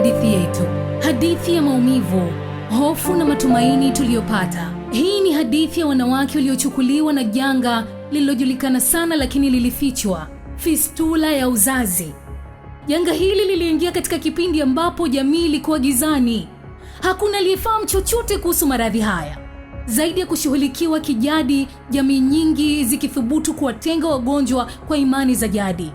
hadithi yetu, hadithi ya maumivu, hofu na matumaini tuliyopata. Hii ni hadithi ya wanawake waliochukuliwa na janga lililojulikana sana lakini lilifichwa, fistula ya uzazi. Janga hili liliingia katika kipindi ambapo jamii ilikuwa gizani. Hakuna aliyefahamu chochote kuhusu maradhi haya. Zaidi ya kushughulikiwa kijadi, jamii nyingi zikithubutu kuwatenga wagonjwa kwa imani za jadi.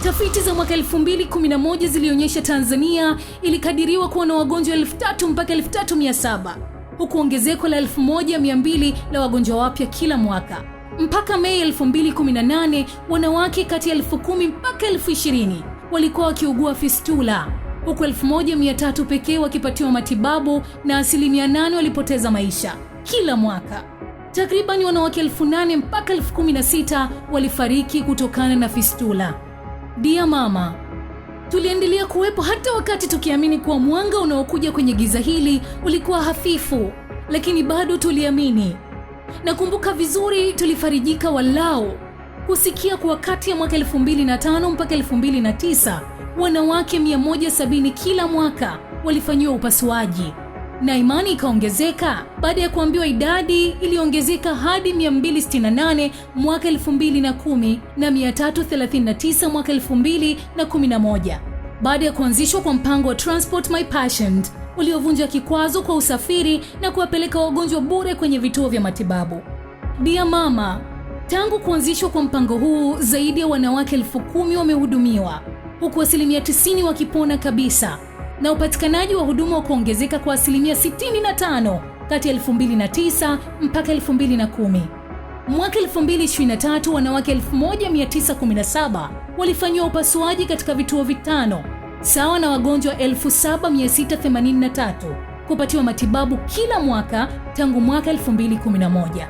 Tafiti za mwaka 2011 zilionyesha Tanzania ilikadiriwa kuwa na wagonjwa 3,000 mpaka 3,700, huku ongezeko la 1,200 la wagonjwa wapya kila mwaka. Mpaka Mei 2018, wanawake kati ya 10,000 mpaka 20,000 walikuwa wakiugua fistula, huku 1,300 pekee wakipatiwa matibabu na 8% walipoteza maisha kila mwaka. Takriban wanawake 8,000 mpaka 16,000 walifariki kutokana na fistula. Dia mama, tuliendelea kuwepo hata wakati tukiamini kuwa mwanga unaokuja kwenye giza hili ulikuwa hafifu, lakini bado tuliamini. Nakumbuka vizuri tulifarijika walau kusikia kuwa kati ya mwaka 2005 mpaka 2009 wanawake 170 kila mwaka walifanyiwa upasuaji, na imani ikaongezeka baada ya kuambiwa idadi iliongezeka hadi 268 mwaka 2010 na 339 mwaka 2011 baada ya kuanzishwa kwa mpango wa Transport My Patient uliovunja kikwazo kwa usafiri na kuwapeleka wagonjwa bure kwenye vituo vya matibabu. Dia mama, tangu kuanzishwa kwa mpango huu zaidi ya wanawake 10,000 wamehudumiwa, huku 90% wakipona kabisa, na upatikanaji wa huduma kuongezeka kwa 65% kati ya 2009 mpaka 2010. Mwaka 2023 wanawake 1917 walifanyiwa upasuaji katika vituo 5, sawa na wagonjwa 7,683 kupatiwa matibabu kila mwaka tangu mwaka 2011.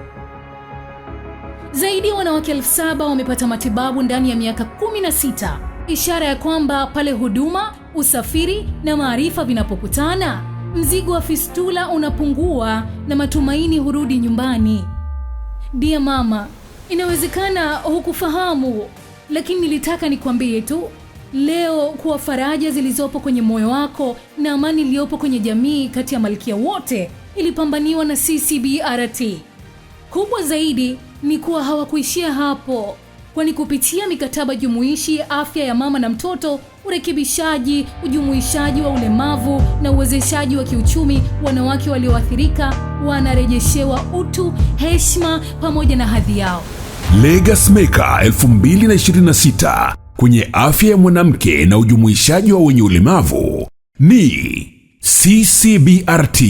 Zaidi ya wanawake 7,000 wamepata matibabu ndani ya miaka 16, ishara ya kwamba pale huduma, usafiri na maarifa vinapokutana, mzigo wa fistula unapungua na matumaini hurudi nyumbani. Dia mama, inawezekana hukufahamu, lakini nilitaka nikwambie tu leo kuwa faraja zilizopo kwenye moyo wako na amani iliyopo kwenye jamii kati ya malkia wote ilipambaniwa na CCBRT. Kubwa zaidi ni kuwa hawakuishia hapo, kwani kupitia mikataba jumuishi ya afya ya mama na mtoto, urekebishaji, ujumuishaji wa ulemavu na uwezeshaji wa kiuchumi, wanawake walioathirika wanarejeshewa utu, heshima pamoja na hadhi yao. Legacy Maker 2026 kwenye afya ya mwanamke na ujumuishaji wa wenye ulemavu ni CCBRT.